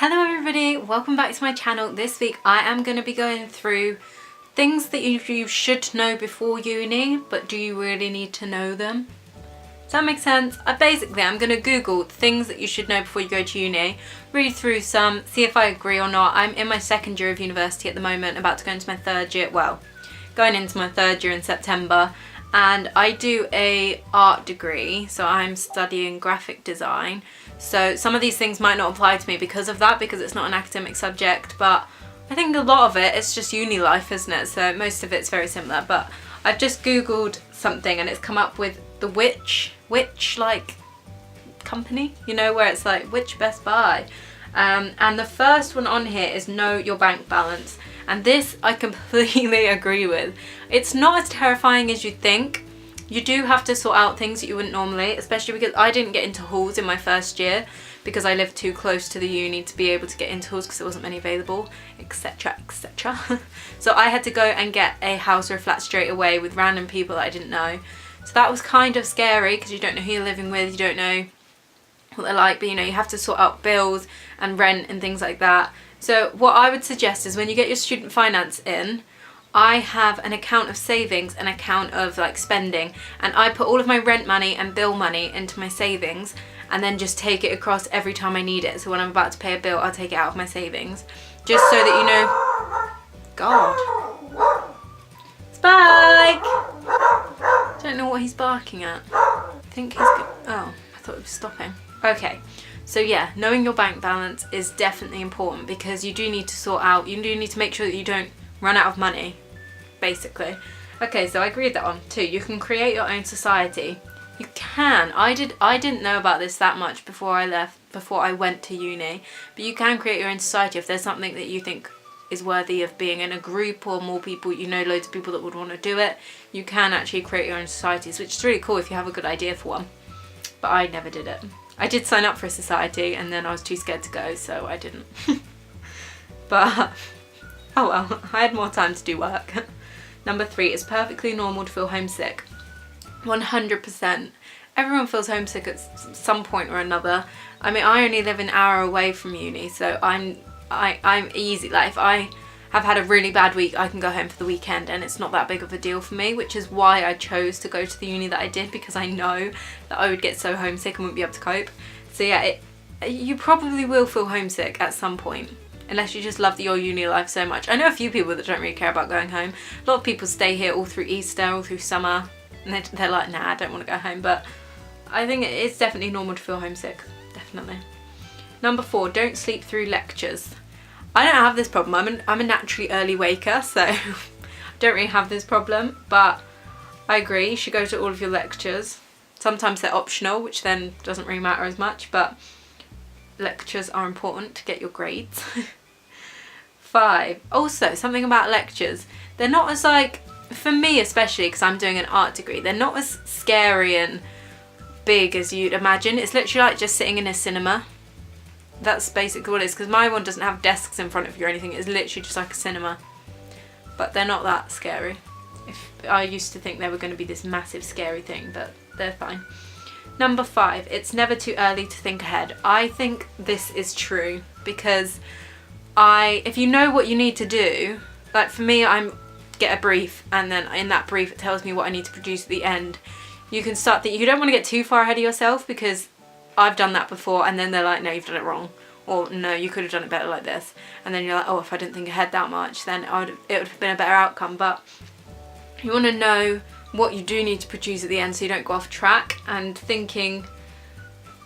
Hello everybody, welcome back to my channel. This week I am going to be going through things that you should know before uni, but do you really need to know them? Does that make sense? I'm going to Google things that you should know before you go to uni, read through some, see if I agree or not. I'm in my second year of university at the moment, about to go into my third year, well, going into my third year in September, and I do a art degree, so I'm studying graphic design. So some of these things might not apply to me because of that, because it's not an academic subject, but I think a lot of it, it's just uni life, isn't it? So most of it's very similar, but I've just Googled something and it's come up with the Which like company, you know, where it's like Which Best Buy. And the first one on here is Know Your Bank Balance. And this I completely agree with. It's not as terrifying as you think. You do have to sort out things that you wouldn't normally, especially because I didn't get into halls in my first year because I lived too close to the uni to be able to get into halls because there wasn't many available, etc, etc. So I had to go and get a house or a flat straight away with random people that I didn't know. So that was kind of scary because you don't know who you're living with, you don't know what they're like, but you know, you have to sort out bills and rent and things like that. So what I would suggest is when you get your student finance in, I have an account of savings, an account of like spending, and I put all of my rent money and bill money into my savings and then just take it across every time I need it. So when I'm about to pay a bill, I'll take it out of my savings, just so that you know. God. Spike! Don't know what he's barking at. I think he's oh, I thought he was stopping. Okay. So yeah, knowing your bank balance is definitely important because you do need to sort out, you do need to make sure that you don't run out of money, basically. Okay, so I agree with that one too. You can create your own society. You can. I didn't know about this that much before I went to uni, but you can create your own society if there's something that you think is worthy of being in a group or more people, you know, loads of people that would want to do it. You can actually create your own societies, which is really cool if you have a good idea for one. But I never did it. I did sign up for a society and then I was too scared to go, so I didn't. But oh well, I had more time to do work. Number 3, it's perfectly normal to feel homesick. 100%. Everyone feels homesick at some point or another. I mean, I only live an hour away from uni, so I'm easy. Like if I have had a really bad week, I can go home for the weekend and it's not that big of a deal for me, which is why I chose to go to the uni that I did, because I know that I would get so homesick and wouldn't be able to cope. So yeah, you probably will feel homesick at some point, unless you just love your uni life so much. I know a few people that don't really care about going home. A lot of people stay here all through Easter, all through summer, and they're like, nah, I don't want to go home. But I think it's definitely normal to feel homesick, definitely. Number 4, don't sleep through lectures. I don't have this problem. I'm a naturally early waker, so I don't really have this problem, but I agree, you should go to all of your lectures. Sometimes they're optional, which then doesn't really matter as much, but lectures are important to get your grades. 5, also something about lectures. They're not as like, for me especially, because I'm doing an art degree, they're not as scary and big as you'd imagine. It's literally like just sitting in a cinema. That's basically what it is, because my one doesn't have desks in front of you or anything. It's literally just like a cinema. But they're not that scary. I used to think they were going to be this massive scary thing, but they're fine. Number 5, it's never too early to think ahead. I think this is true because if you know what you need to do, like for me, I get a brief and then in that brief it tells me what I need to produce at the end. You can start thinking, you don't want to get too far ahead of yourself, because I've done that before and then they're like, no, you've done it wrong. Or no, you could have done it better like this. And then you're like, oh, if I didn't think ahead that much, then it would have been a better outcome. But you want to know what you do need to produce at the end so you don't go off track, and thinking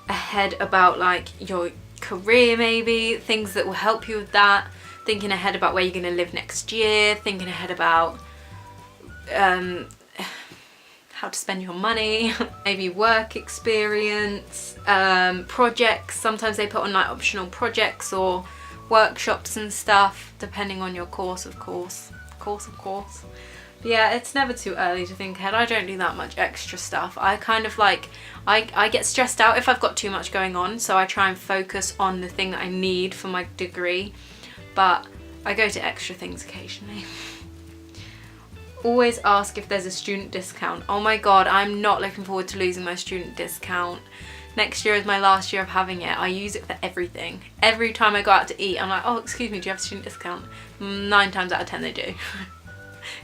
ahead about like your career, maybe things that will help you with that, thinking ahead about where you're going to live next year, thinking ahead about how to spend your money, maybe work experience, projects. Sometimes they put on like optional projects or workshops and stuff, depending on your course, of course. But yeah, it's never too early to think ahead. I don't do that much extra stuff. I kind of like, I get stressed out if I've got too much going on, so I try and focus on the thing that I need for my degree, but I go to extra things occasionally. Always ask if there's a student discount. Oh my god, I'm not looking forward to losing my student discount. next year is my last year of having it. I use it for everything. Every time I go out to eat, I'm like, oh, excuse me, do you have a student discount? 9 times out of 10 they do.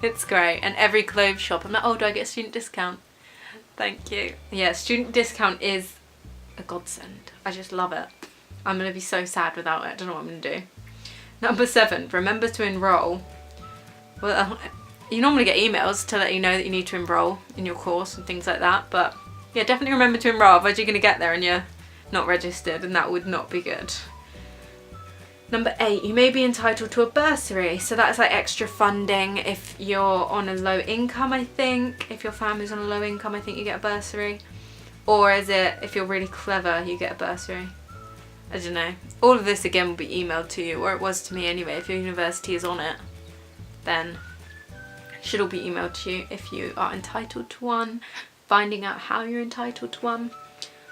It's great. And every clothes shop, I'm like, oh, do I get a student discount? Thank you. Yeah, student discount is a godsend. I just love it. I'm going to be so sad without it. I don't know what I'm going to do. Number 7, remember to enroll. Well, you normally get emails to let you know that you need to enroll in your course and things like that. But yeah, definitely remember to enroll, otherwise you're going to get there and you're not registered, and that would not be good. Number 8, you may be entitled to a bursary. So that's like extra funding if you're on a low income, I think. If your family's on a low income, I think you get a bursary. Or is it if you're really clever, you get a bursary? I don't know. All of this again will be emailed to you, or it was to me anyway. If your university is on it, then it should all be emailed to you if you are entitled to one. Finding out how you're entitled to one.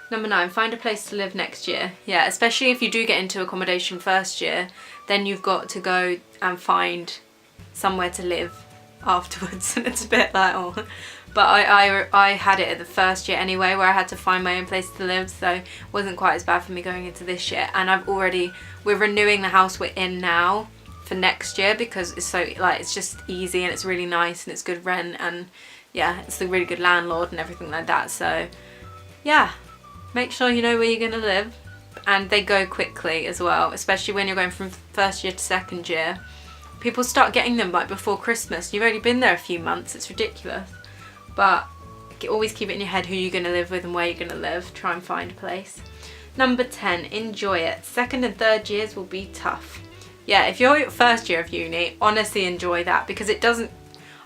Number 9, find a place to live next year. Yeah, especially if you do get into accommodation first year, then you've got to go and find somewhere to live afterwards. And it's a bit like, oh. But I had it at the first year anyway, where I had to find my own place to live, so it wasn't quite as bad for me going into this year. And we're renewing the house we're in now for next year, because it's so, like, it's just easy and it's really nice and it's good rent, and yeah, it's a really good landlord and everything like that. So yeah. Make sure you know where you're going to live, and they go quickly as well, especially when you're going from first year to second year. People start getting them like before Christmas. You've only been there a few months, it's ridiculous. But always keep it in your head who you're going to live with and where you're going to live. Try and find a place. Number 10, enjoy it. Second and third years will be tough. Yeah, if you're your first year of uni, honestly enjoy that, because it doesn't,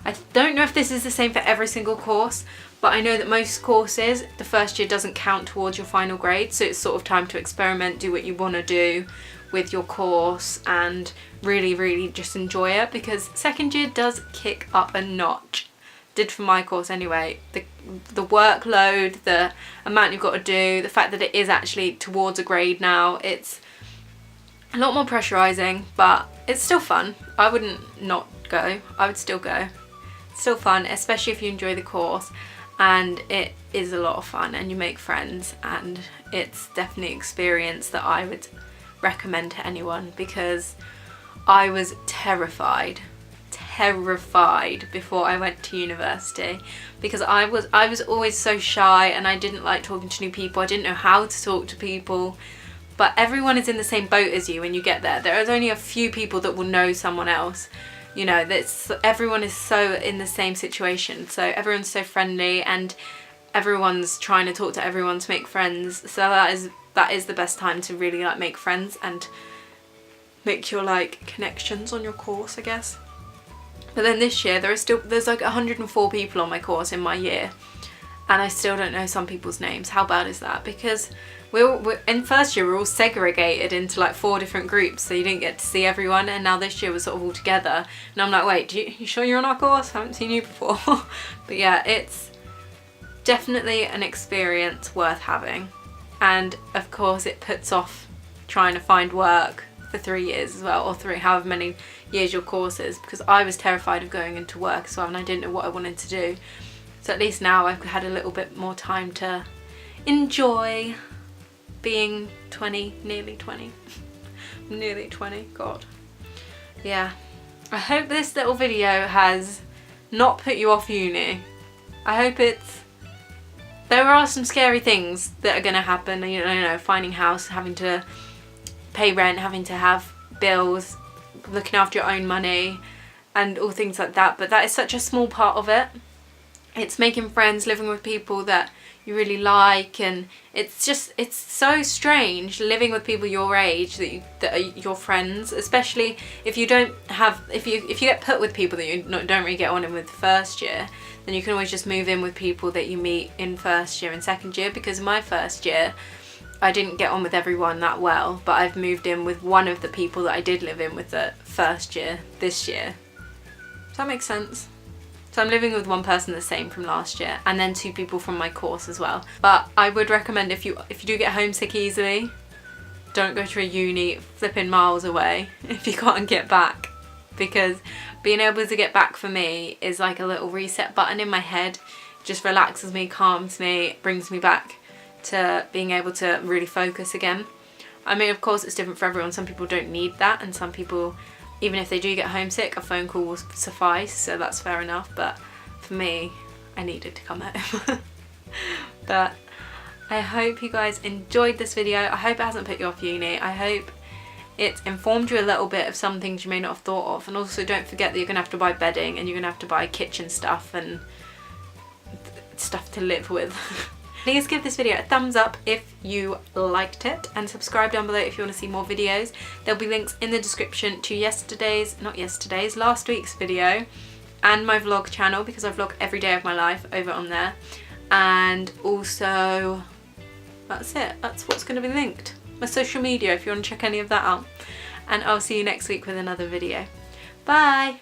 I don't know if this is the same for every single course, but I know that most courses, the first year doesn't count towards your final grade, so it's sort of time to experiment, do what you want to do with your course, and really, really just enjoy it, because second year does kick up a notch. Did for my course anyway. The workload, the amount you've got to do, the fact that it is actually towards a grade now, it's a lot more pressurising, but it's still fun. I wouldn't not go, I would still go. It's still fun, especially if you enjoy the course. And it is a lot of fun, and you make friends, and it's definitely an experience that I would recommend to anyone, because I was terrified before I went to university, because I was always so shy and I didn't like talking to new people. I didn't know how to talk to people, but everyone is in the same boat as you when you get there. There is only a few people that will know someone else. You know, everyone is so in the same situation, so everyone's so friendly and everyone's trying to talk to everyone to make friends. So that is the best time to really like make friends and make your like connections on your course, I guess. But then this year there's like 104 people on my course in my year, and I still don't know some people's names. How bad is that? Because we're in first year we're all segregated into like 4 different groups, so you didn't get to see everyone, and now this year we're sort of all together, and I'm like, wait, you sure you're on our course? I haven't seen you before. But yeah, it's definitely an experience worth having, and of course it puts off trying to find work for 3 years as well, or however many years your course is, because I was terrified of going into work as well, and I didn't know what I wanted to do. So at least now I've had a little bit more time to enjoy being 20, nearly 20. Nearly 20, God. Yeah. I hope this little video has not put you off uni. I hope there are some scary things that are going to happen, you know, finding house, having to pay rent, having to have bills, looking after your own money and all things like that, but that is such a small part of it. It's making friends, living with people that you really like, and it's so strange living with people your age that are your friends, especially if you get put with people that you don't really get on in with first year, then you can always just move in with people that you meet in first year and second year, because in my first year I didn't get on with everyone that well, but I've moved in with one of the people that I did live in with the first year this year. Does that make sense? So I'm living with one person the same from last year, and then 2 people from my course as well. But I would recommend, if you do get homesick easily, don't go to a uni flipping miles away if you can't get back, because being able to get back for me is like a little reset button in my head. It just relaxes me, calms me, brings me back to being able to really focus again. I mean, of course it's different for everyone. Some people don't need that, and some people, even if they do get homesick, a phone call will suffice, so that's fair enough. But for me, I needed to come home. But I hope you guys enjoyed this video. I hope it hasn't put you off uni. I hope it's informed you a little bit of some things you may not have thought of. And also don't forget that you're going to have to buy bedding, and you're going to have to buy kitchen stuff and stuff to live with. Please give this video a thumbs up if you liked it, and subscribe down below if you want to see more videos. There'll be links in the description to last week's video and my vlog channel, because I vlog every day of my life over on there. And also, that's it. That's what's going to be linked. My social media if you want to check any of that out. And I'll see you next week with another video. Bye!